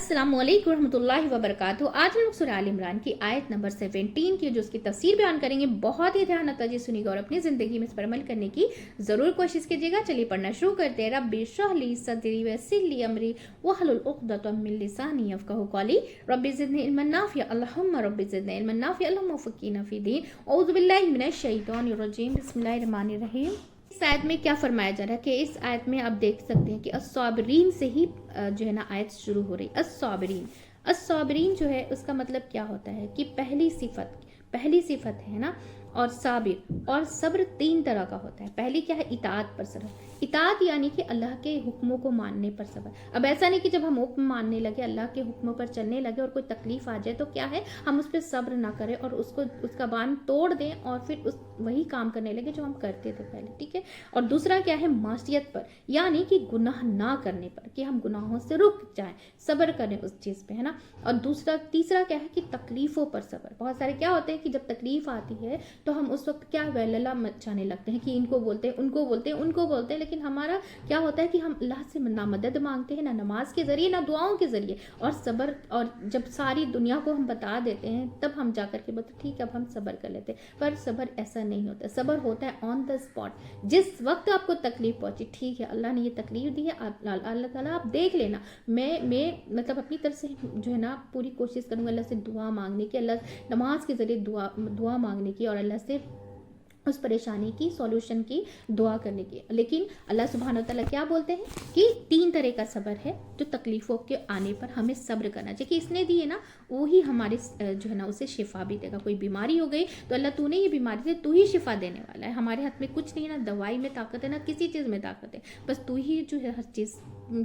अस्सलामु अलैकुम रहमतुल्लाहि व बरकातहू। आज हम लोग सूरह आल इमरान की आयत नंबर 17 की जो उसकी तफसीर बयान करेंगे। बहुत ही ध्यान तवज्जो सुनिएगा और अपनी ज़िंदगी में इस पर अमल करने की ज़रूर कोशिश कीजिएगा। चलिए पढ़ना शुरू करते हैं। रब्बि इश्रह ली सदरी वयस्सिर ली अमरी वहलुल उक़दतम मिन लिसानी यफ़क़हू क़ौली रब्बि ज़िदनी इल्मन नाफ़िअ अल्लाहुम्मा रब्बि ज़िदनी इल्मन नाफ़िअ अल्लाहुम्मा फ़क़्हिना फ़िद्दीन औज़ु बिल्लाहि मिनश शैतानिर रजीम बिस्मिल्लाहिर रहमानिर रहीम। इस आयत में क्या फरमाया जा रहा है कि इस आयत में आप देख सकते हैं कि अस्साबिरीन से ही जो है ना आयत शुरू हो रही। अस्साबिरीन जो है उसका मतलब क्या होता है कि पहली सिफत है ना। और साबिर और सब्र तीन तरह का होता है। पहली क्या है, इताअत पर सब्र। इताअत यानी कि अल्लाह के हुक्मों को मानने पर सब्र। अब ऐसा नहीं कि जब हम हुक्म मानने लगे, अल्लाह के हुक्मों पर चलने लगे और कोई तकलीफ आ जाए तो क्या है, हम उस पर सब्र ना करें और उसका बांध तोड़ दें और फिर वही काम करने लगे जो हम करते थे पहले। ठीक है। और दूसरा क्या है, मासियत पर, यानी कि गुनाह ना करने पर, कि हम गुनाहों से रुक जाएं, सब्र करें उस चीज़ पे, है ना। और तीसरा क्या है कि तकलीफ़ों पर सब्र। बहुत सारे क्या होते हैं कि जब तकलीफ आती है तो हम उस वक्त क्या वेलला मचाने लगते हैं कि इनको बोलते हैं, उनको बोलते हैं, लेकिन हमारा क्या होता है कि हम अल्लाह से ना मदद मांगते हैं, ना नमाज के ज़रिए, ना दुआओं के ज़रिए, और सब्र। और जब सारी दुनिया को हम बता देते हैं तब हम जाकर के बोलते ठीक है अब हम सब्र कर लेते हैं। पर सब्र ऐसा नहीं होता। सब्र होता है ऑन द स्पॉट। जिस वक्त आपको तकलीफ पहुंची, ठीक है अल्लाह ने ये तकलीफ दी है, अल्लाह ताला आप देख लेना, मैं मतलब अपनी तरफ से जो है ना पूरी कोशिश करूँगा अल्लाह से दुआ मांगने की, अल्लाह नमाज के ज़रिए दुआ मांगने की और अल्लाह से उस परेशानी की सॉल्यूशन की दुआ करने की। लेकिन अल्लाह सुब्हान व तआला क्या बोलते हैं कि तीन तरह का सब्र है जो तकलीफ़ों के आने पर हमें सब्र करना चाहिए, कि इसने दी है ना वही हमारे जो है ना उसे शिफा भी देगा। कोई बीमारी हो गई तो अल्लाह तूने ये बीमारी से तू ही शिफा देने वाला है। हमारे हाथ में कुछ नहीं है, ना दवाई में ताकत है, ना किसी चीज़ में ताकत है, बस तू ही जो है हर चीज़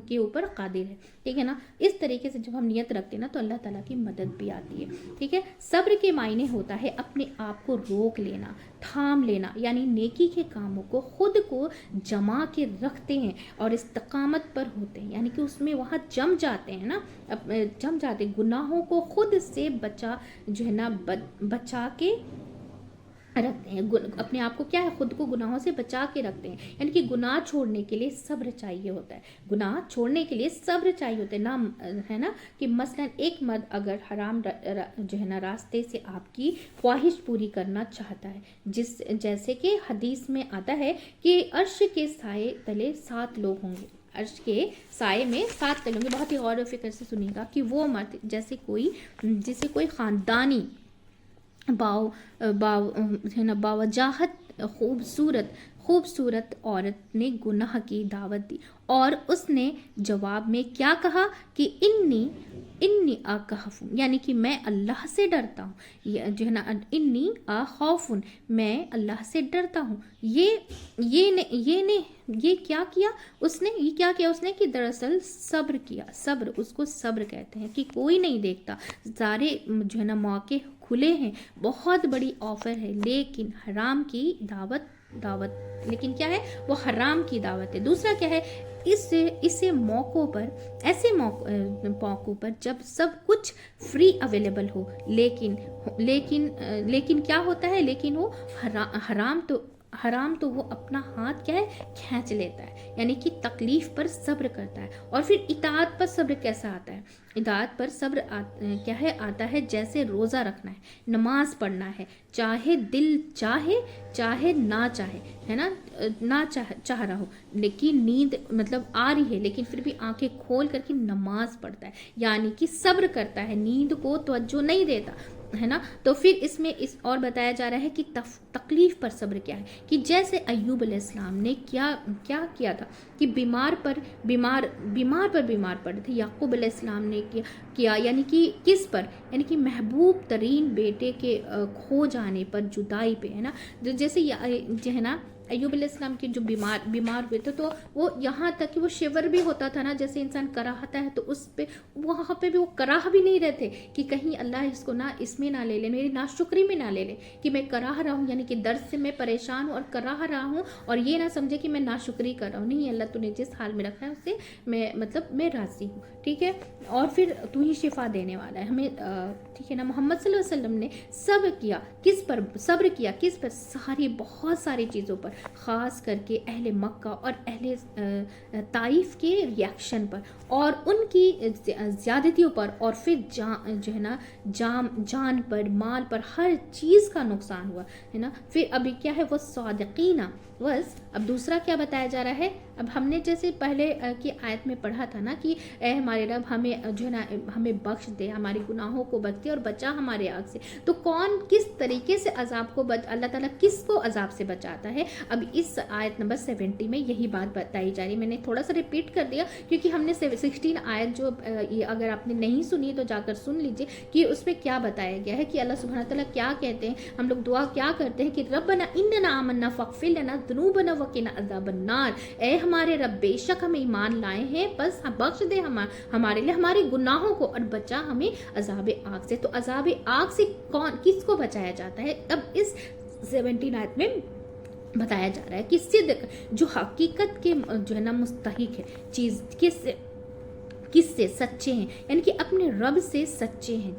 के ऊपर कादिर है। ठीक है ना। इस तरीके से जब हम नियत रखते हैं ना तो अल्लाह ताला की मदद भी आती है। ठीक है। सब्र के मायने होता है अपने आप को रोक लेना, थाम लेना, यानी नेकी के कामों को खुद को जमा के रखते हैं और इस्तकामत पर होते हैं, यानी कि उसमें वहाँ जम जाते हैं ना, जम जाते, गुनाहों को खुद से बचा जो है ना बचा के रखते हैं। अपने आप को क्या है, खुद को गुनाहों से बचा के रखते हैं, यानी कि गुनाह छोड़ने के लिए सब्र चाहिए होता है। गुनाह छोड़ने के लिए सब्र चाहिए होता है ना, है ना। कि मसलन एक मर्द अगर हराम जो है ना रास्ते से आपकी ख्वाहिश पूरी करना चाहता है, जैसे कि हदीस में आता है कि अर्श के साए तले 7 लोग होंगे, अर्श के साए में 7 तले होंगे। बहुत ही गौर व फिक्र से सुनिएगा कि वो मर्द जिसे कोई ख़ानदानी है ना बावजाहत खूबसूरत औरत ने गुनाह की दावत दी और उसने जवाब में क्या कहा कि इन्नी अखौफुन, यानी कि मैं अल्लाह से डरता हूँ, जो है ना इन्नी अखौफुन, मैं अल्लाह से डरता हूँ। ये क्या किया उसने कि दरअसल सब्र किया। सब्र, उसको सब्र कहते हैं कि कोई नहीं देखता, सारे जो है ना मौके खुले हैं, बहुत बड़ी ऑफर है, लेकिन हराम की दावत लेकिन क्या है, वो हराम की दावत है। दूसरा क्या है, ऐसे मौक़ों पर जब सब कुछ फ्री अवेलेबल हो, लेकिन क्या होता है, लेकिन वो हराम तो वो अपना हाथ क्या है खींच लेता है, यानी कि तकलीफ पर सब्र करता है। और फिर इताअत पर सब्र कैसा आता है, इताअत पर सब्र क्या है आता है जैसे रोज़ा रखना है, नमाज पढ़ना है, चाहे दिल चाहे ना चाहे, है ना, ना चाह रहा हो, लेकिन नींद मतलब आ रही है लेकिन फिर भी आंखें खोल करके नमाज पढ़ता है, यानी कि सब्र करता है, नींद को तवज्जो नहीं देता, है ना। तो फिर इसमें इस और बताया जा रहा है कि तकलीफ पर सब्र क्या है, कि जैसे अय्यूब अलैहिस्सलाम ने क्या किया था कि बीमार पर बीमार पड़े थे। याकूब अलैहिस्सलाम ने किया यानी कि किस पर, यानी कि महबूब तरीन बेटे के खो जाने पर, जुदाई पे, है ना। जैसे जो है ना अय्यूब अलैहिस्सलाम के जो बीमार हुए थे तो वो यहाँ तक कि वो शिवर भी होता था ना, जैसे इंसान कराहता है तो उस पे वहाँ पे भी वो कराह भी नहीं रहते कि कहीं अल्लाह इसको ना इसमें ना ले ले, मेरी नाशुक्री में ना ले ले, कि मैं कराह रहा हूँ, यानी कि दर्द से मैं परेशान हूँ और कराह रहा हूँ, और ये ना समझे कि मैं नाशुक्री कर रहा हूँ। नहीं, अल्लाह तूने जिस हाल में रखा है उससे मैं राज़ी हूँ। ठीक है। और फिर तू ही शिफा देने वाला है हमें। ठीक है ना। मोहम्मद सल्लल्लाहु अलैहि वसल्लम ने सब्र किया किस पर, बहुत सारी चीज़ों पर, ख़ास करके अहले मक्का और अहले ताइफ के रिएक्शन पर और उनकी ज़्यादतियों पर, और फिर जो है ना जान पर, माल पर, हर चीज़ का नुकसान हुआ, है ना। फिर अभी क्या है, वो सादिकीना। बस अब दूसरा क्या बताया जा रहा है, अब हमने जैसे पहले की आयत में पढ़ा था ना कि ए हमारे रब हमें जो है ना हमें बख्श दे, हमारे गुनाहों को बख्श दे और बचा हमारे आग से। तो कौन किस तरीके से अजाब को अल्लाह ताला किसको अजाब से बचाता है, अब इस आयत नंबर 70 में यही बात बताई जा रही है। मैंने थोड़ा सा रिपीट कर दिया क्योंकि हमने 16 आयत जो अगर आपने नहीं सुनी तो जाकर सुन लीजिए कि उसमें क्या बताया गया है कि अल्लाह सुब्हानहू तआला क्या कहते हैं, हम लोग दुआ क्या करते हैं कि रब्बना इन्नना आमन्ना फग़फ़िर लना ज़ुनूबना वक़िना अज़ाबन्नार, ए हमारे रब बेशक हम ईमान लाए हैं, बस बख्श दे हमारे लिए हमारे गुनाहों को और बचा हमें अज़ाब आग से। तो अज़ाब आग से कौन किसको बचाया जाता है, अब इस 17 आयत में बताया जा रहा है कि सिद्क जो हकीकत के जो है ना मुस्तहिक है चीज़ किससे सच्चे हैं, यानी कि अपने रब से सच्चे हैं।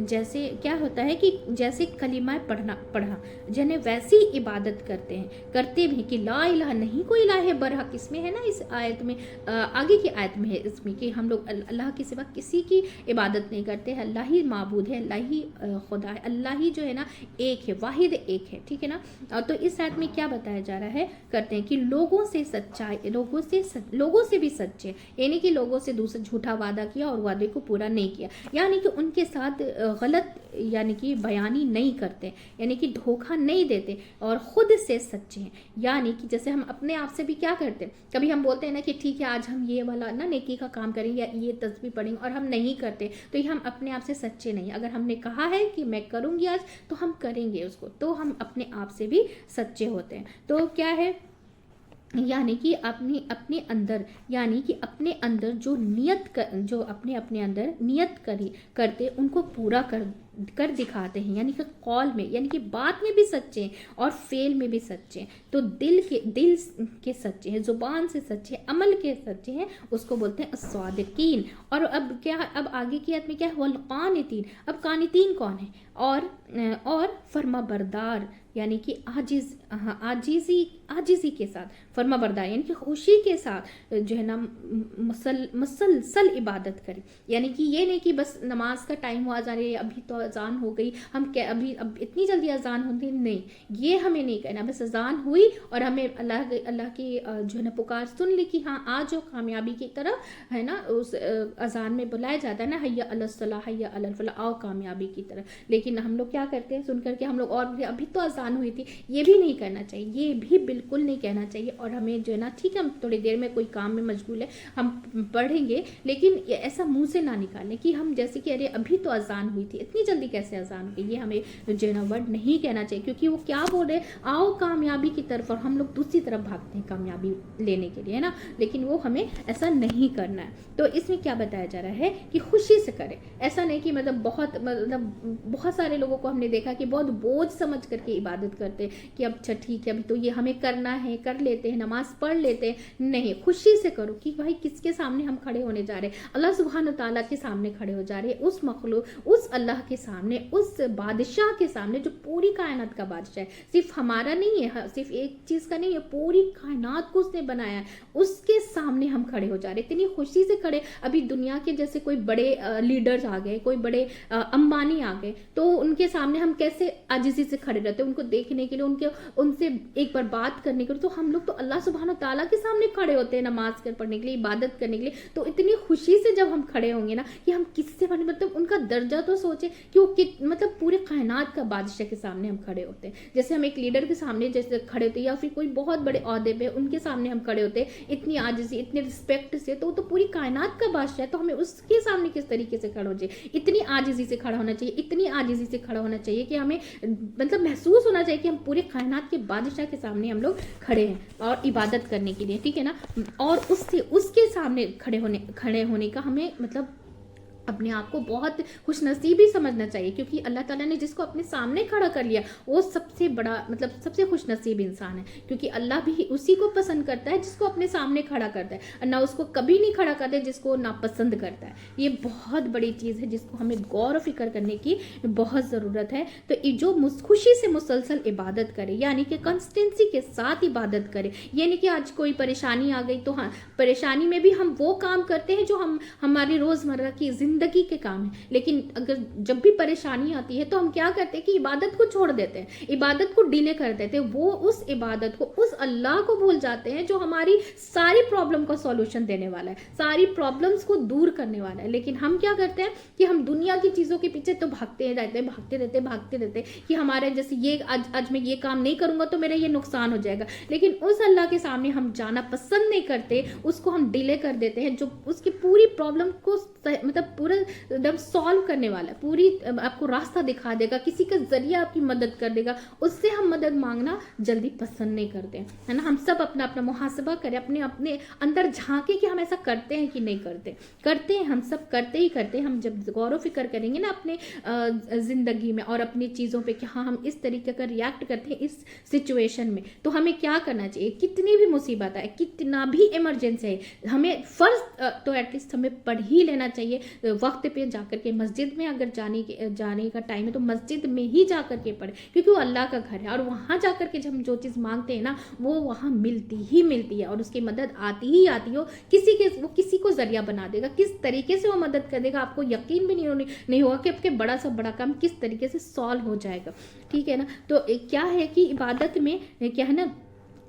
जैसे क्या होता है कि जैसे कलिमा पढ़ा जिन्हें वैसी इबादत करते भी कि ला इलाहा नहीं कोई इलाह बरहक, इसमें है ना इस आयत में आगे की आयत में है इसमें कि हम लोग अल्लाह के सिवा किसी की इबादत नहीं करते हैं, अल्लाह ही माबूद है, अल्लाह ही खुदा है, अल्लाह ही जो है ना एक है, वाहिद एक है, ठीक है ना। तो इस आयत में क्या बताया जा रहा है, करते हैं कि लोगों से भी सच्चे, यानी कि लोगों से झूठा वादा किया और वादे को पूरा नहीं किया, यानी कि उनके साथ गलत यानी कि बयानी नहीं करते, यानी कि धोखा नहीं देते और खुद से सच्चे हैं। यानी कि जैसे हम अपने आप से भी क्या करते हैं, कभी हम बोलते हैं ना कि ठीक है आज हम ये वाला ना नेकी का काम करेंगे या ये तस्बीह पढ़ेंगे और हम नहीं करते, तो ये हम अपने आप से सच्चे नहीं। अगर हमने कहा है कि मैं करूँगी आज तो हम करेंगे उसको, तो हम अपने आप से भी सच्चे होते हैं। तो क्या है, यानी कि अपने अंदर, यानी कि अपने अंदर जो अपने अंदर नियत करते उनको पूरा कर दिखाते हैं, यानी कि कौल में, यानी कि बात में भी सच्चे हैं और फेल में भी सच्चे हैं। तो दिल के सच्चे हैं, जुबान से सच्चे हैं, अमल के सच्चे हैं, उसको बोलते हैं अस्वादिकीन। और अब क्या, अब आगे की आयत में क्या है, वल कानितीन। अब कानितीन कौन है, और फर्मा बरदार, यानी कि आजिजी के साथ, फर्मा बरदार यानी कि खुशी के साथ जो है ना मुसलसल इबादत करें, यानी कि ये नहीं कि बस नमाज का टाइम हुआ जा रही है, अभी तो अजान हो गई, हम क्या अब इतनी जल्दी अजान होती, नहीं, ये हमें नहीं कहना। बस अजान हुई और हमें अल्लाह की जो है ना पुकार सुन ली कि हाँ आज जो कामयाबी की तरफ है ना, उस अजान में बुलाया जाता है ना, हैया अलस सलाह हैया अलल फलाह, आओ कामयाबी की तरफ। लेकिन हम लोग क्या करते हैं, सुन करके हम लोग और अभी तो आसान हुई थी, ये भी नहीं करना चाहिए, ये भी बिल्कुल नहीं कहना चाहिए। और हमें जो है ना, ठीक है हम थोड़ी देर में कोई काम में मशगूल है, हम पढ़ेंगे, लेकिन ऐसा मुंह से ना निकालें कि हम जैसे कि अरे अभी तो अजान हुई थी, इतनी जल्दी कैसे अजान हुई, ये हमें जो है ना वर्ड नहीं कहना चाहिए, क्योंकि वो क्या बोल रहे, आओ कामयाबी की तरफ, और हम लोग दूसरी तरफ भागते हैं कामयाबी लेने के लिए, है ना। लेकिन वो हमें ऐसा नहीं करना है। तो इसमें क्या बताया जा रहा है कि खुशी से करें, ऐसा नहीं कि मतलब बहुत सारे लोगों को हमने देखा कि बहुत बोझ समझ करके इबादत करते कि अब अच्छा ठीक है अभी तो ये हमें करना है, कर लेते हैं, नमाज पढ़ लेते हैं। नहीं, खुशी से करो कि भाई किसके सामने हम खड़े होने जा रहे हैं, अल्लाह सुब्हान ताला के सामने खड़े हो जा रहे हैं, उस मखलूक, उस अल्लाह के सामने, उस बादशाह के सामने जो पूरी कायनात का बादशाह है, सिर्फ हमारा नहीं है, सिर्फ एक चीज का नहीं है, पूरी कायनात को उसने बनाया है, उसके सामने हम खड़े हो जा रहे हैं, इतनी खुशी से खड़े। अभी दुनिया के जैसे कोई बड़े लीडर्स आ गए, कोई बड़े अंबानी आ गए, तो उनके सामने हम कैसे आजिज़ी से खड़े रहते हैं, उनको देखने के लिए, उनसे एक बार बात करने के लिए। तो हम लोग तो अल्लाह सुब्हान ताला के सामने खड़े होते हैं नमाज पढ़ने के लिए, इबादत करने के लिए। तो इतनी खुशी से जब हम खड़े होंगे ना कि हम किससे बने, मतलब उनका दर्जा तो सोचे कि वो मतलब पूरे कायनात का बादशाह के सामने हम खड़े होते हैं। जैसे हम एक लीडर के सामने जैसे खड़े होते हैं, या फिर कोई बहुत बड़े ओहदे पे उनके सामने हम खड़े होते हैं इतनी आजिज़ी, इतने रिस्पेक्ट से, तो पूरी कायनात का बादशाह है, तो हमें उसके सामने किस तरीके से खड़ा हो चाहिए, इतनी आजिज़ी से खड़ा होना चाहिए, इतनी आजिज़ी से खड़ा होना चाहिए कि हमें मतलब महसूस होना चाहिए कि हम पूरे कायनात के बादशाह के सामने हम लोग खड़े हैं और इबादत करने के लिए, ठीक है ना। और उसके सामने खड़े होने का हमें मतलब अपने आप को बहुत खुश नसीबी समझना चाहिए, क्योंकि अल्लाह ताला ने जिसको अपने सामने खड़ा कर लिया वो सबसे बड़ा मतलब सबसे खुश नसीब इंसान है, क्योंकि अल्लाह भी उसी को पसंद करता है जिसको अपने सामने खड़ा करता है, और ना उसको कभी नहीं खड़ा करता है जिसको नापसंद करता है। ये बहुत बड़ी चीज़ है जिसको हमें गौर फिक्र करने की बहुत ज़रूरत है। तो जो खुशी से मुसलसल इबादत करे, यानी कि कंसिस्टेंसी के साथ इबादत करे, यानी कि आज कोई परेशानी आ गई तो हाँ, परेशानी में भी हम वो काम करते हैं जो हमारी रोज़मर्रा की ज़िंदगी के काम है, लेकिन अगर जब भी परेशानी आती है तो हम क्या करते हैं कि इबादत को छोड़ देते हैं, इबादत को डिले कर देते हैं, वो उस इबादत को उस अल्लाह को भूल जाते हैं जो हमारी सारी प्रॉब्लम का सॉल्यूशन देने वाला है, सारी प्रॉब्लम्स को दूर करने वाला है। लेकिन हम क्या करते हैं कि हम दुनिया की चीज़ों के पीछे तो भागते रहते कि हमारे जैसे ये आज मैं ये काम नहीं करूंगा तो मेरा ये नुकसान हो जाएगा, लेकिन उस अल्लाह के सामने हम जाना पसंद नहीं करते, उसको हम डिले कर देते हैं जो उसकी पूरी प्रॉब्लम को मतलब पूरा एकदम सॉल्व करने वाला है, पूरी आपको रास्ता दिखा देगा, किसी का जरिया आपकी मदद कर देगा, उससे हम मदद मांगना जल्दी पसंद नहीं करते हैं, है ना। हम सब अपना अपना मुहासबा करें, अपने अपने अंदर झांके कि हम ऐसा करते हैं कि नहीं करते हैं, हम सब करते ही करते हैं। हम जब गौर फिक्र करेंगे ना अपने ज़िंदगी में और अपनी चीज़ों पे कि हाँ हम इस तरीके का रिएक्ट करते हैं इस सिचुएशन में, तो हमें क्या करना चाहिए, कितनी भी मुसीबत है, कितना भी इमरजेंसी है, हमें फ़र्ज तो एटलीस्ट हमें पढ़ ही लेना चाहिए वक्त पे जाकर के। मस्जिद में अगर जाने का टाइम है तो मस्जिद में ही जाकर के पढ़े, क्योंकि वो अल्लाह का घर है, और वहाँ जाकर के जब हम जो चीज़ मांगते हैं ना वो वहाँ मिलती ही मिलती है, और उसकी मदद आती ही आती हो, वो किसी को जरिया बना देगा, किस तरीके से वो मदद कर देगा आपको यकीन भी नहीं होगा कि आपके बड़ा से बड़ा काम किस तरीके से सॉल्व हो जाएगा, ठीक है ना। तो क्या है कि इबादत में क्या है ना,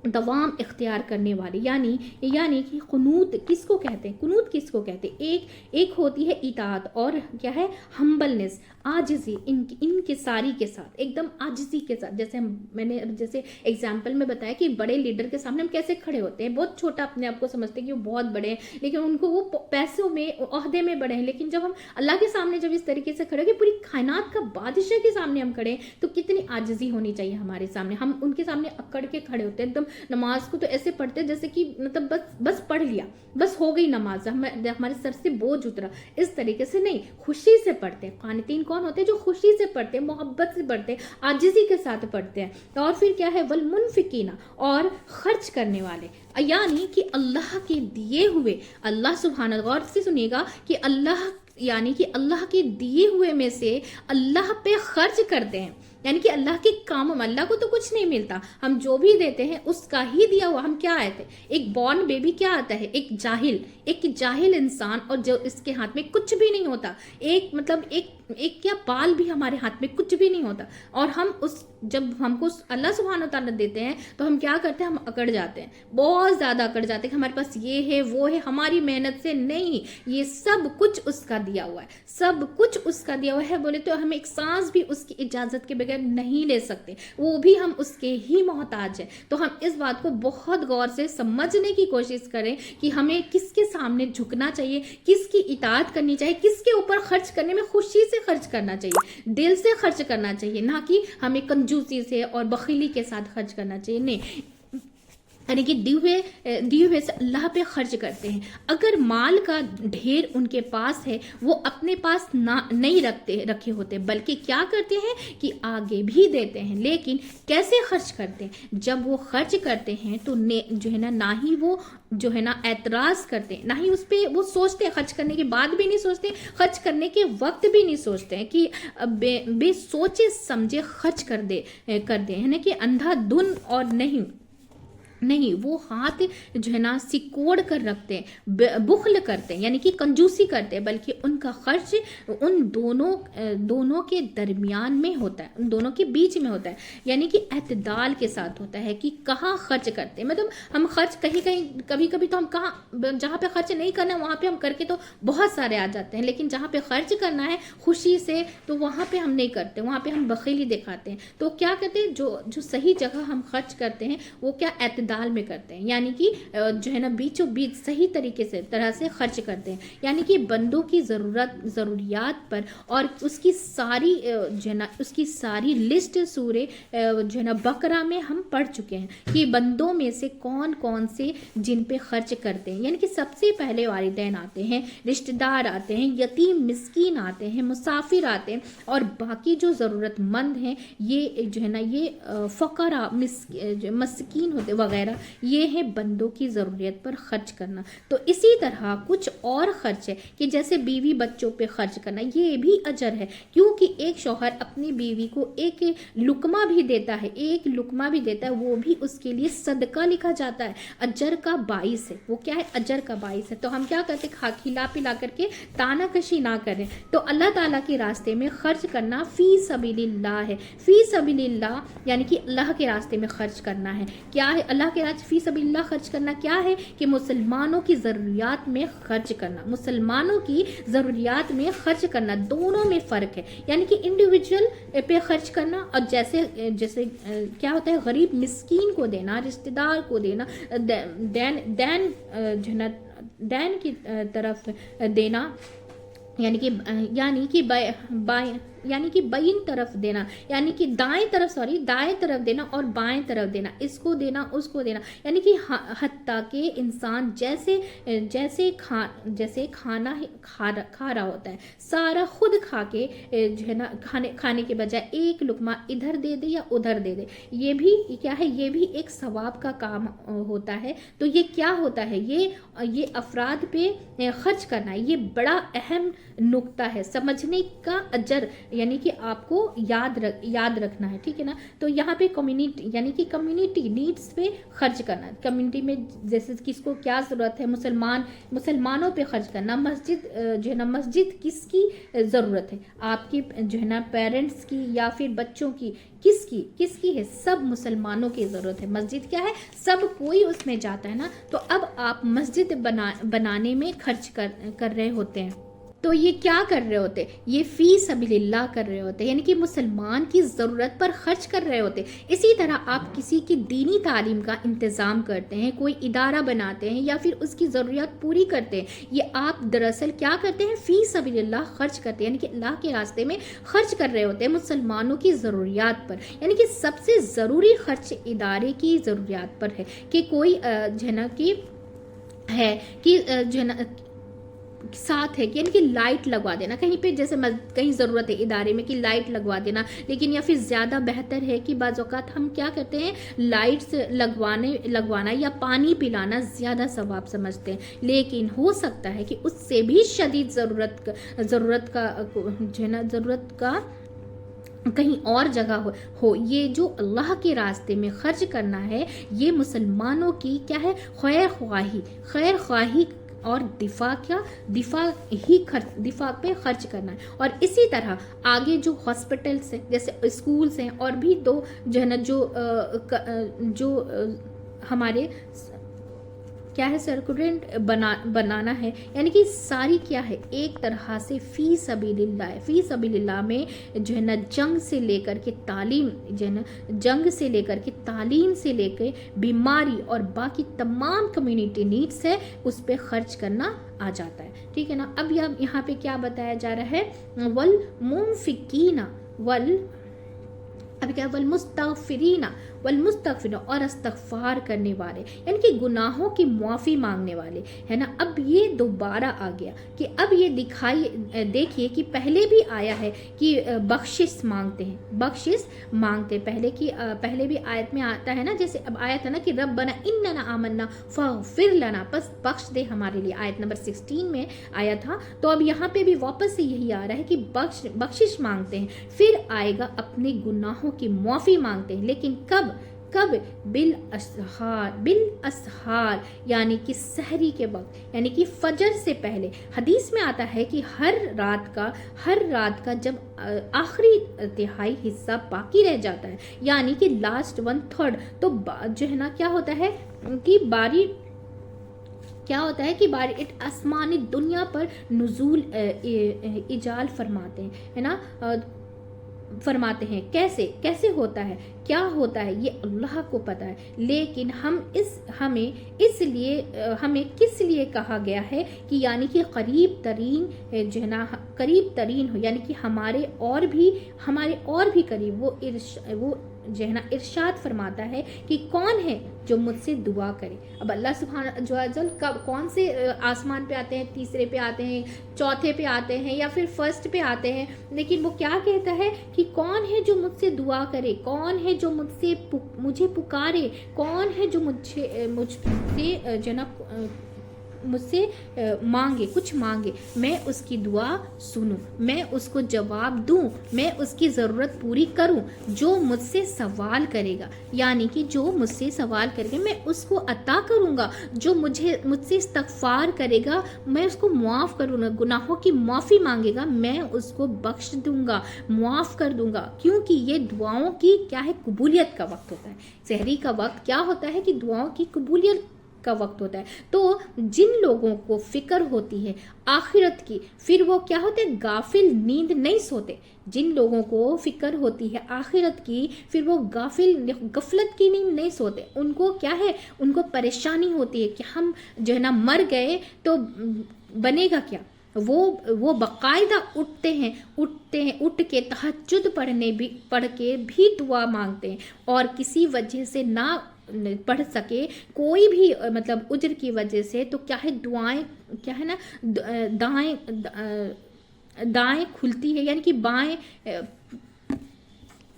दवाम इख्तियार करने वाले, यानी कि कुनूत किसको कहते हैं, कुनूत किसको कहते हैं, एक होती है इताअत और क्या है हम्बलनेस, आजिज़ी, इनके सारी के साथ एकदम आजिज़ी के साथ। मैंने जैसे एग्जाम्पल में बताया कि बड़े लीडर के सामने हम कैसे खड़े होते हैं, बहुत छोटा अपने आप को समझते हैं कि वो बहुत बड़े हैं, लेकिन उनको वो पैसों में ओहदे में बड़े हैं, लेकिन जब हम अल्लाह के सामने जब इस तरीके से खड़े हो कि पूरी कायनात का बादशाह के सामने हम खड़े हैं तो कितनी आजिज़ी होनी चाहिए हमारे सामने। हम उनके सामने अकड़ के खड़े होते हैं, एकदम नमाज को तो ऐसे पढ़ते हैं जैसे कि मतलब बस पढ़ लिया, बस हो गई नमाज, हमारे सर से बोझ उतरा, इस तरीके से नहीं, खुशी से पढ़ते हैं। कानितीन कौन होते हैं, जो खुशी से पढ़ते हैं, मोहब्बत से पढ़ते हैं, आजिज़ी के साथ पढ़ते हैं। और फिर क्या है, वल मुनफिकीना, और खर्च करने वाले, यानी कि अल्लाह के दिए हुए, अल्लाह सुब्हानहू, गौर से सुनिएगा कि अल्लाह के दिए हुए में से अल्लाह पे खर्च करते हैं, यानी कि अल्लाह के कामों में। अल्लाह को तो कुछ नहीं मिलता, हम जो भी देते हैं उसका ही दिया हुआ। हम क्या आए थे, एक बॉर्न बेबी क्या आता है, एक जाहिल इंसान, और जो इसके हाथ में कुछ भी नहीं होता, एक क्या बाल भी हमारे हाथ में कुछ भी नहीं होता, और हम जब हमको अल्लाह सुब्हानहू व तआला देते हैं तो हम क्या करते हैं, हम अकड़ जाते हैं, बहुत ज़्यादा अकड़ जाते हैं कि हमारे पास ये है वो है, हमारी मेहनत से नहीं, ये सब कुछ उसका दिया हुआ है, सब कुछ उसका दिया हुआ है। बोले तो हम एक सांस भी उसकी इजाज़त के बगैर नहीं ले सकते, वो भी हम उसके ही मोहताज हैं। तो हम इस बात को बहुत गौर से समझने की कोशिश करें कि हमें किसके सामने झुकना चाहिए, किसकी इताअत करनी चाहिए, किसके ऊपर खर्च करने में खुशी से खर्च करना चाहिए, दिल से खर्च करना चाहिए, ना कि हमें कंजूसी से और बखीली के साथ खर्च करना चाहिए, नहीं, यानी कि दिए हुए से अल्लाह पे खर्च करते हैं। अगर माल का ढेर उनके पास है वो अपने पास नहीं रखे होते, बल्कि क्या करते हैं कि आगे भी देते हैं। लेकिन कैसे खर्च करते हैं, जब वो खर्च करते हैं तो जो है ना ही वो जो है ना एतराज़ करते हैं, ना ही उस पर वो सोचते हैं, खर्च करने के बाद भी नहीं सोचते, खर्च करने के वक्त भी नहीं सोचते हैं कि बेसोचे समझे खर्च कर दे, है ना, कि अंधाधुन और नहीं, वो हाथ जो है ना सिकोड़ कर रखते हैं, बुखल करते हैं, यानी कि कंजूसी करते हैं, बल्कि उनका खर्च उन दोनों के दरमियान में होता है, उन दोनों के बीच में होता है, यानी कि एतदाल के साथ होता है कि कहाँ खर्च करते हैं। मतलब हम खर्च कभी तो हम जहाँ पे खर्च नहीं करना है वहाँ पे हम करके तो बहुत सारे आ जाते हैं, लेकिन जहाँ पे खर्च करना है खुशी से तो वहाँ पे हम नहीं करते, वहाँ पे हम बखीली दिखाते हैं। तो क्या कहते हैं, जो सही जगह हम खर्च करते हैं वो क्या اعتدال میں کرتے ہیں، یعنی کہ جو ہے نا بیچوں بیچ صحیح طریقے سے طرح سے خرچ کرتے ہیں، یعنی کہ بندوں کی ضروریات پر، اور اس کی ساری جو ہے نا اس کی ساری لسٹ سورہ جو ہے نا بقرہ میں ہم پڑھ چکے ہیں کہ بندوں میں سے کون کون سے جن پہ خرچ کرتے ہیں، یعنی کہ سب سے پہلے والدین آتے ہیں، رشتہ دار آتے ہیں، یتیم مسکین آتے ہیں، مسافر آتے ہیں، اور باقی جو ضرورت مند ہیں یہ جو ہے نا یہ فقراء مسکین ہوتے وغیرہ، یہ ہے بندوں کی ضروریت پر خرچ کرنا۔ تو اسی طرح کچھ اور خرچ ہے کہ جیسے بیوی بچوں پہ خرچ کرنا، یہ بھی اجر ہے، کیونکہ ایک شوہر اپنی بیوی کو ایک لقمہ بھی دیتا ہے، ایک لقمہ بھی دیتا ہے، وہ بھی اس کے لیے صدقہ لکھا جاتا ہے، اجر کا باعث ہے، وہ کیا ہے، اجر کا باعث ہے۔ تو ہم کیا کرتے ہیں، کھلا پلا کر کے تانا کشی نہ کریں، تو اللہ تعالیٰ کے راستے میں خرچ کرنا فی سبیل اللہ ہے۔ فی سبیل اللہ یعنی کہ اللہ کے راستے میں خرچ کرنا ہے، کیا ہے اللہ کے راستے فی سبیل اللہ خرچ کرنا کیا ہے کہ مسلمانوں کی ضروریات میں خرچ کرنا، مسلمانوں کی ضروریات میں خرچ کرنا، دونوں میں فرق ہے، یعنی کہ انڈیویجول پہ خرچ کرنا اور جیسے کیا ہوتا ہے، غریب مسکین کو دینا، رشتہ دار کو دینا، دین جو ہے نا دین کی طرف دینا، یعنی کہ بائیں طرف دینا، یعنی کہ دائیں طرف دینا اور بائیں طرف دینا، اس کو دینا اس کو دینا، یعنی کہ حتیٰ کہ انسان جیسے کھانا کھا رہا ہوتا ہے، سارا خود کھا کے جو ہے نا کھانے کے بجائے ایک لقمہ ادھر دے دے یا ادھر دے دے، یہ بھی کیا ہے، یہ بھی ایک ثواب کا کام ہوتا ہے۔ تو یہ کیا ہوتا ہے، یہ افراد پہ خرچ کرنا ہے، یہ بڑا اہم نقطہ ہے، سمجھنے کا اجر یعنی کہ آپ کو یاد رکھنا ہے، ٹھیک ہے نا۔ تو یہاں پہ کمیونٹی یعنی کہ کمیونٹی نیڈس پہ خرچ کرنا، کمیونٹی میں جیسے کس کو کیا ضرورت ہے، مسلمانوں پہ خرچ کرنا، مسجد کس کی ضرورت ہے، آپ کی جو ہے نا پیرنٹس کی یا پھر بچوں کی، کس کی ہے، سب مسلمانوں کی ضرورت ہے، مسجد کیا ہے، سب کوئی اس میں جاتا ہے نا، تو اب آپ مسجد بنانے میں خرچ کر رہے ہوتے ہیں، تو یہ کیا کر رہے ہوتے، یہ فی سبیل اللہ کر رہے ہوتے، یعنی کہ مسلمان کی ضرورت پر خرچ کر رہے ہوتے۔ اسی طرح آپ کسی کی دینی تعلیم کا انتظام کرتے ہیں، کوئی ادارہ بناتے ہیں یا پھر اس کی ضروریات پوری کرتے ہیں، یہ آپ دراصل کیا کرتے ہیں، فی سبیل اللہ خرچ کرتے ہیں، یعنی کہ اللہ کے راستے میں خرچ کر رہے ہوتے ہیں مسلمانوں کی ضروریات پر، یعنی کہ سب سے ضروری خرچ ادارے کی ضروریات پر ہے کہ کوئی جو ہے نا ساتھ ہے، یعنی کہ لائٹ لگوا دینا کہیں پہ، جیسے کہیں ضرورت ہے ادارے میں کہ لائٹ لگوا دینا، لیکن یا پھر زیادہ بہتر ہے کہ بعض اوقات ہم کیا کرتے ہیں، لائٹس لگوانا یا پانی پلانا زیادہ ثواب سمجھتے ہیں، لیکن ہو سکتا ہے کہ اس سے بھی شدید ضرورت کا کہیں اور جگہ ہو۔ یہ جو اللہ کے راستے میں خرچ کرنا ہے، یہ مسلمانوں کی کیا ہے، خیر خواہی اور دفاع پہ خرچ کرنا ہے۔ اور اسی طرح آگے جو ہاسپٹلس ہیں، جیسے اسکولس ہیں، اور بھی دو جو ہے نا جو ہمارے کیا ہے سرکولنٹ بنانا ہے، یعنی کہ ساری کیا ہے، ایک طرح سے فی سبیل اللہ ہے۔ فی سبیل اللہ میں جو ہے نا جنگ سے لے کر کے تعلیم سے لے کے بیماری اور باقی تمام کمیونٹی نیڈس ہے، اس پہ خرچ کرنا آ جاتا ہے، ٹھیک ہے نا۔ اب یہاں پہ کیا بتایا جا رہا ہے، والمستغفرین اور استغفار کرنے والے، یعنی کہ گناہوں کی معافی مانگنے والے، ہے نا۔ اب یہ دوبارہ آ گیا کہ اب یہ دیکھیے کہ پہلے بھی آیا ہے کہ بخشش مانگتے ہیں، پہلے بھی آیت میں آتا ہے نا، جیسے اب آیت ہے نا کہ ربنا اننا آمنا فاغفر لنا، بس بخش دے ہمارے لیے، آیت نمبر 16 میں آیا تھا۔ تو اب یہاں پہ بھی واپس سے یہی آ رہا ہے کہ بخشش مانگتے ہیں، پھر آئے گا اپنے گناہوں کی معافی مانگتے ہیں، لیکن کب بالاسحار یعنی کہ سحری کے وقت، یعنی کہ فجر سے پہلے۔ حدیث میں آتا ہے کہ ہر رات کا جب آخری تہائی حصہ باقی رہ جاتا ہے، یعنی کہ لاسٹ 1/3، تو جو ہے نا کیا ہوتا ہے کہ باری آسمانی دنیا پر نزول اجال فرماتے ہیں، ہے نا۔ फरमाते हैं। कैसे कैसे होता है, क्या होता है, ये अल्लाह को पता है। लेकिन हमें किस लिए कहा गया है कि यानी कि करीब तरीन जो है ना, करीब तरीन हो, यानी कि हमारे और भी करीब वो जो है ना इरशाद फरमाता है कि कौन है जो मुझसे दुआ करे। अब अल्लाह सुब्हान जो अजल कौन से आसमान पे आते हैं, तीसरे पे आते हैं, चौथे पे आते हैं या फिर फर्स्ट पे आते हैं, लेकिन वो क्या कहता है कि कौन है जो मुझसे दुआ करे, कौन है जो मुझे पुकारे, कौन है जो मुझसे जो ना मुझसे मांगे, कुछ मांगे, मैं उसकी दुआ सुनूं, मैं उसको जवाब दूं, मैं उसकी ज़रूरत पूरी करूं। जो मुझसे सवाल करेगा, यानी कि जो मुझसे सवाल करेगा मैं उसको अता करूंगा। जो मुझसे इस्तगफार करेगा मैं उसको मुआफ़ करूंगा, गुनाहों की माफ़ी मांगेगा मैं उसको बख्श दूंगा, मुआफ़ कर दूंगा। क्योंकि ये दुआओं की क्या है, कबूलियत का वक्त होता है। सहरी का वक्त क्या होता है कि दुआओं की कबूलियत का वक्त होता है। तो जिन लोगों को फिक्र होती है आखिरत की, फिर वो क्या होते हैं, गाफिल, नींद नहीं सोते। जिन लोगों को फिक्र होती है आखिरत की, फिर वो गफलत की नींद नहीं सोते। उनको क्या है, उनको परेशानी होती है कि हम जो है ना मर गए तो बनेगा क्या। वो बाकायदा उठ के तहज्जुद पढ़ के भी दुआ मांगते हैं, और किसी वजह से ना पढ़ सके, कोई भी मतलब उज्र की वजह से, तो क्या है, दुआएं क्या है ना, दाएं खुलती है, यानी कि बाएं,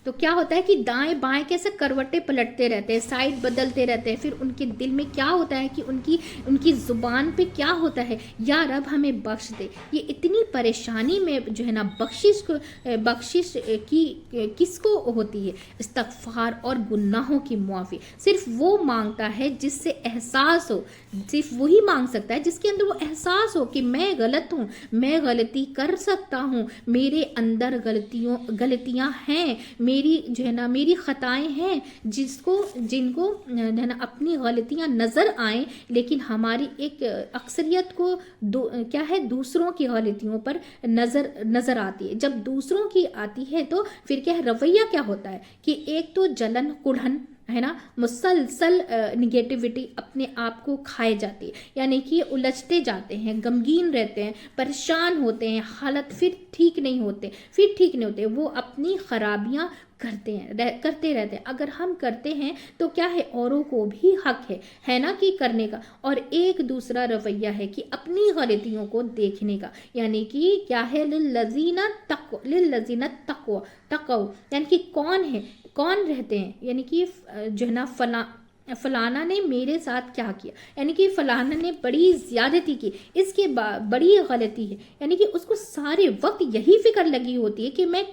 तो क्या होता है कि दाएं बाएं कैसे करवटें पलटते रहते हैं, साइड बदलते रहते हैं। फिर उनके दिल में क्या होता है कि उनकी ज़ुबान पे क्या होता है, या रब हमें बख्श दे। ये इतनी परेशानी में जो है ना बख्शिश की किसको होती है, इस्तगफार और गुनाहों की मुआफ़ी सिर्फ वो मांगता है जिससे एहसास हो, सिर्फ वही मांग सकता है जिसके अंदर वो एहसास हो कि मैं गलत हूँ, मैं गलती कर सकता हूँ, मेरे अंदर गलतियाँ हैं, मेरी जो है ना मेरी खताएं हैं, जिनको जो है ना अपनी गलतियां नज़र आएं। लेकिन हमारी एक अक्सरियत को क्या है, दूसरों की गलतियों पर नज़र आती है। जब दूसरों की आती है तो फिर क्या है, रवैया क्या होता है कि एक तो जलन कुढ़न है ना, मुसलसल निगेटिविटी अपने आप को खाए जाती है, यानी कि उलझते जाते हैं, गमगीन रहते हैं, परेशान होते हैं, हालत फिर ठीक नहीं होते, वो अपनी खराबियां करते रहते हैं। अगर हम करते हैं तो क्या है, औरों को भी हक है ना कि करने का। और एक दूसरा रवैया है कि अपनी गलतियों को देखने का, यानी कि क्या है, लिल्लज़ीना तक़ौ, यानी कि कौन रहते हैं, यानी कि जो है ना फलाना ने मेरे साथ क्या किया, यानी कि फलाना ने बड़ी ज़्यादती की, इसके बड़ी गलती है, यानी कि उसको सारे वक्त यही फिक्र लगी होती है कि मैं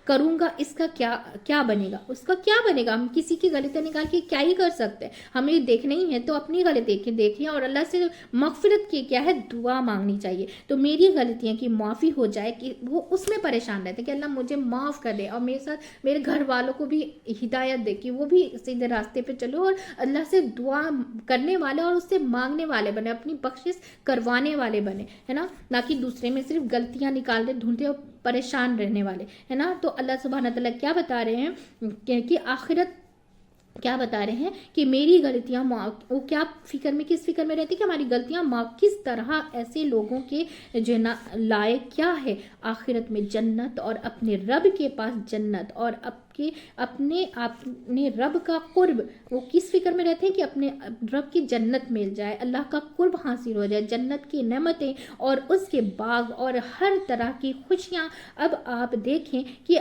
करूँगा, इसका क्या बनेगा, उसका क्या बनेगा। हम किसी की गलतियाँ निकाल के क्या ही कर सकते हैं, हमें देखना ही है तो अपनी गलती देखें और अल्लाह से मग़फ़िरत की क्या है, दुआ मांगनी चाहिए। तो मेरी गलतियाँ की माफ़ी हो जाए, कि वो उसमें परेशान रहते हैं कि अल्लाह मुझे माफ़ कर दे, और मेरे साथ मेरे घर वालों को भी हिदायत दे कि वो भी सीधे रास्ते पे चलो और अल्लाह से दुआ करने वाले और उससे मांगने वाले बने, अपनी बख्शिश करवाने वाले बने, है ना, ना कि दूसरे में सिर्फ गलतियां निकालते ढूंढते और परेशान रहने वाले, है ना। तो अल्लाह सुब्हान तआला क्या बता रहे हैं कि आखिरत क्या बता रहे हैं कि मेरी गलतियां वो क्या किस फिक्र में रहती है कि हमारी गलतियां किस तरह ऐसे लोगों के जो है ना लायक क्या है आखिरत में जन्नत, और अपने रब के पास जन्नत, और अपने रब का कुर्ब, वो किस फिक्र में रहते हैं कि अपने रब की जन्नत मिल जाए, अल्लाह का कुर्ब हासिल हो जाए, जन्नत की नेमतें और उसके बाग और हर तरह की खुशियाँ। अब आप देखें कि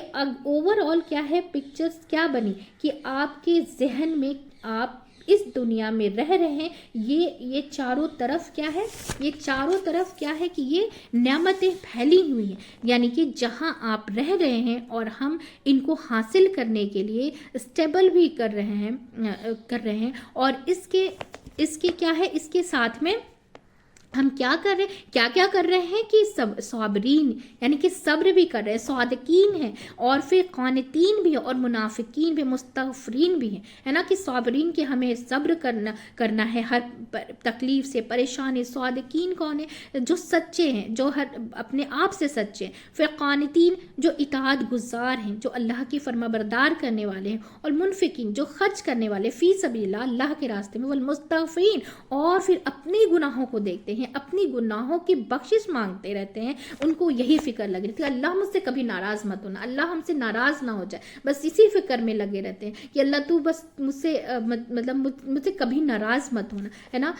ओवरऑल क्या है, पिक्चर्स क्या बनी कि आपके जहन में आप इस दुनिया में रह रहे हैं, ये चारों तरफ क्या है, ये चारों तरफ क्या है कि ये नेमतें फैली हुई हैं, यानी कि जहां आप रह रहे हैं और हम इनको हासिल करने के लिए स्टेबल भी कर रहे हैं, और इसके क्या है, इसके साथ में हम क्या कर रहे हैं, क्या क्या कर रहे हैं कि सब साबरीन यानी कि सब्र भी कर रहे हैं, सादिकीन हैं, और फिर कानितीन भी है, और मुनाफिकीन भी, मुस्तगफरीन भी हैं, है ना, कि साबरीन के हमें सब्र करना है हर तकलीफ से, परेशानी। सादिकीन कौन है, जो सच्चे हैं, जो हर अपने आप से सच्चे हैं। फिर कानितीन जो इताअत गुजार हैं, जो अल्लाह की फरमाबरदार करने वाले हैं। और मुनफिकीन जो खर्च करने वाले फी सबीलिल्लाह, अल्लाह के रास्ते में। वल मुस्तगफरीन और फिर अपने गुनाहों को देखते हैं, अपनी गुनाहों की बख्शिश मांगते रहते हैं, उनको यही फिक्र लगी रहती है, अल्लाह मुझसे कभी नाराज मत होना, अल्लाह हमसे नाराज ना हो जाए, बस इसी फिक्र में लगे रहते हैं कि अल्लाह तू बस मुझसे मतलब मुझसे कभी नाराज मत होना, है ना।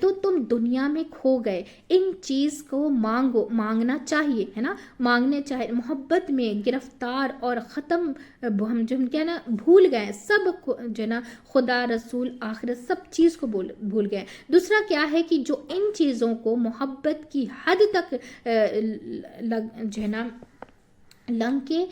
तो तुम दुनिया में खो गए, इन चीज को मांगना चाहिए, है ना, मांगने चाहिए। मोहब्बत में गिरफ्तार और खत्म हम जो क्या ना भूल गए सब जो ना, खुदा रसूल आखिरत सब चीज को भूल गए। दूसरा क्या है कि जो इन चीज़ों को मोहब्बत की हद तक जो है ना लंग के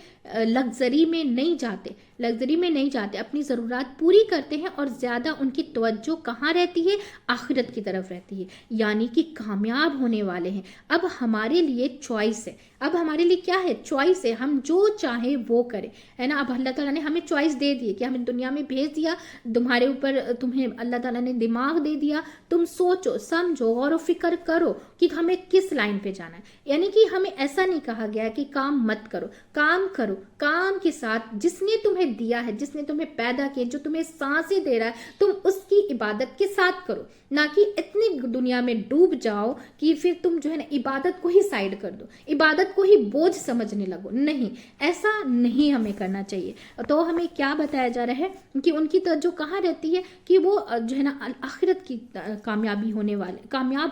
लग्जरी में नहीं जाते, अपनी ज़रूरत पूरी करते हैं, और ज़्यादा उनकी तवज्जो कहाँ रहती है, आखिरत की तरफ रहती है, यानी कि कामयाब होने वाले हैं। अब हमारे लिए चॉइस है, अब हमारे लिए क्या है, चॉइस है, हम जो चाहे वो करें, है ना। अब अल्लाह ताला ने हमें चॉइस दे दी कि हमें दुनिया में भेज दिया, तुम्हारे ऊपर तुम्हें अल्लाह ताला ने दिमाग दे दिया, तुम सोचो समझो और फिक्र करो कि हमें किस लाइन पे जाना है। यानी कि हमें ऐसा नहीं कहा गया कि काम मत करो, काम करो, काम के साथ जिसने तुम्हें दिया है, जिसने तुम्हें पैदा किया, जो तुम्हें सांसें दे रहा है, तुम उसकी इबादत के साथ करो, ना कि इतनी दुनिया में डूब जाओ कि फिर तुम जो है ना इबादत को ही साइड कर दो, इबादत को ही बोझ समझने लगो। नहीं, ऐसा नहीं हमें करना चाहिए। तो हमें क्या बताया जा रहा है कि उनकी तवज्जो कहाँ रहती है कि वो जो है ना आखिरत की कामयाब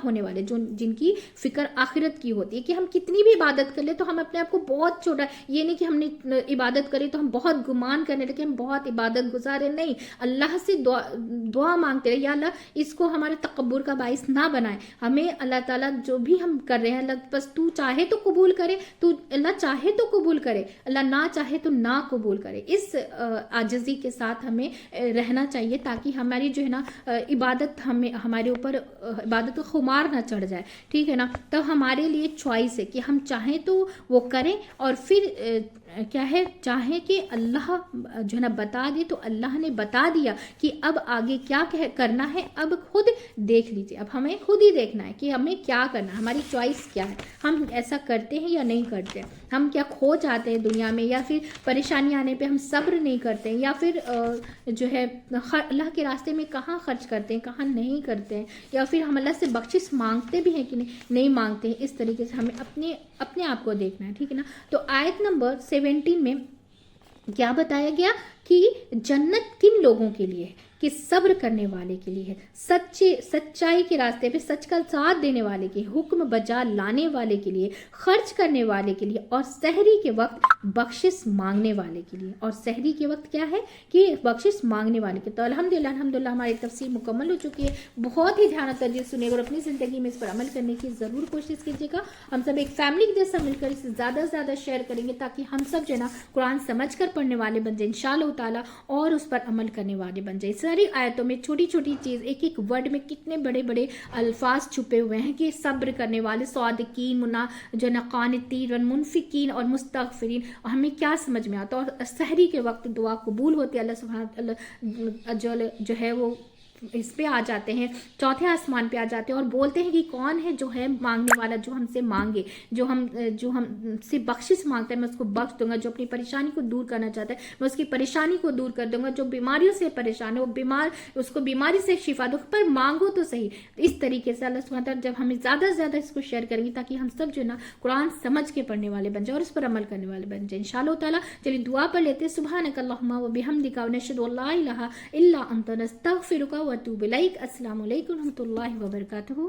होने वाले जो जिनकी फिक्र आखिरत की होती है, कि हम कितनी भी इबादत कर ले तो हम अपने आप को बहुत छोटा, ये नहीं कि हमने इबादत करी तो हम बहुत गुमान करने लगे, हम बहुत इबादत गुजारे, नहीं, अल्लाह से दुआ मांगते रहे, या अल्लाह इसको हमारे तकब्बुर का बाइस ना बनाए। हमें अल्लाह ताला जो भी हम कर रहे हैं, अल्लाह बस तू चाहे तो कबूल करे, तू अल्लाह चाहे तो कबूल करे, अल्लाह ना चाहे तो ना कबूल करे। इस आजिज़ी के साथ हमें रहना चाहिए, ताकि हमारी जो है ना इबादत हमारे ऊपर इबादत का खुमार ना चढ़ जाए, ठीक है ना। तो हमारे लिए चॉइस है कि हम चाहें तो वो करें, और फिर क्या है, चाहे कि अल्लाह जो है ना बता दे, तो अल्लाह ने बता दिया कि अब आगे क्या करना है, अब खुद देख लीजिए। अब हमें खुद ही देखना है कि हमें क्या करना है, हमारी चॉइस क्या है, हम ऐसा करते हैं या नहीं करते, हम क्या खो जाते हैं दुनिया में, या फिर परेशानी आने पे हम सब्र नहीं करते हैं, या फिर जो है अल्लाह के रास्ते में कहाँ खर्च करते हैं, कहाँ नहीं करते हैं, या फिर हम अल्लाह से बख्शिश मांगते भी हैं कि नहीं मांगते हैं। इस तरीके से हमें अपने आप को देखना है, ठीक है ना। तो आयत नंबर 17 में क्या बताया गया कि जन्नत किन लोगों के लिए है, कि सब्र करने वाले के लिए है, सच्चाई के रास्ते पे सच का साथ देने वाले के, हुक्म बजा लाने वाले के लिए, खर्च करने वाले के लिए, और सहरी के वक्त बख्शिश मांगने वाले के लिए। और सहरी के वक्त क्या है कि बख्शिश मांगने वाले के। तो अल्हम्दुलिल्लाह हमारी तफसीर मुकम्मल हो चुकी है। बहुत ही ध्यान तर्जीह सुनिएगा और अपनी ज़िंदगी में इस पर अमल करने की ज़रूर कोशिश कीजिएगा। हम सब एक फैमिली के जैसा मिलकर इसे ज़्यादा से ज़्यादा शेयर करेंगे, ताकि हम सब जो है ना कुरान समझ कर पढ़ने वाले बन जाए इंशाअल्लाह ताला, और उस पर अमल करने वाले बन जाए। सारी आयतों में छोटी छोटी चीज़, एक एक वर्ड में कितने बड़े बड़े अल्फाज छुपे हुए हैं, कि सब्र करने वाले, सादिकीन, मुना जो ना कानितीन, मुनफिकीन और मुस्तगफिरीन, हमें क्या समझ में आता है। और सहरी के वक्त दुआ कबूल होती है, अल्लाह सुब्हान जो है वो इस पे आ जाते हैं, चौथे आसमान पे आ जाते हैं, और बोलते हैं कि कौन है जो है मांगने वाला, जो हमसे मांगे, जो हमसे बख्शिश मांगता है, मैं उसको बख्श दूंगा। जो अपनी परेशानी को दूर करना चाहता है, मैं उसकी परेशानी को दूर कर दूंगा। जो बीमारियों से परेशान है, वो उसको बीमारी से शिफा दूंगा, पर मांगो तो सही। इस तरीके से अल्लाह सुब्हान तआला जब हमें ज़्यादा से ज़्यादा इसको शेयर करेंगे, ताकि हम सब जो है ना कुरान समझ के पढ़ने वाले बन जाए और इस पर अमल करने वाले बन जाए इंशाअल्लाह ताला। चलिए दुआ पर लेते हैं। सुब्हानक अल्लाहुम्मा व बिहम्दिका व नशहदु अल्ला इलाहा इल्ला अंता नस्तगफिरुका व अतूबु इलैक। अस्सलामु अलैकुम व रहमतुल्लाहि व बरकातुहू।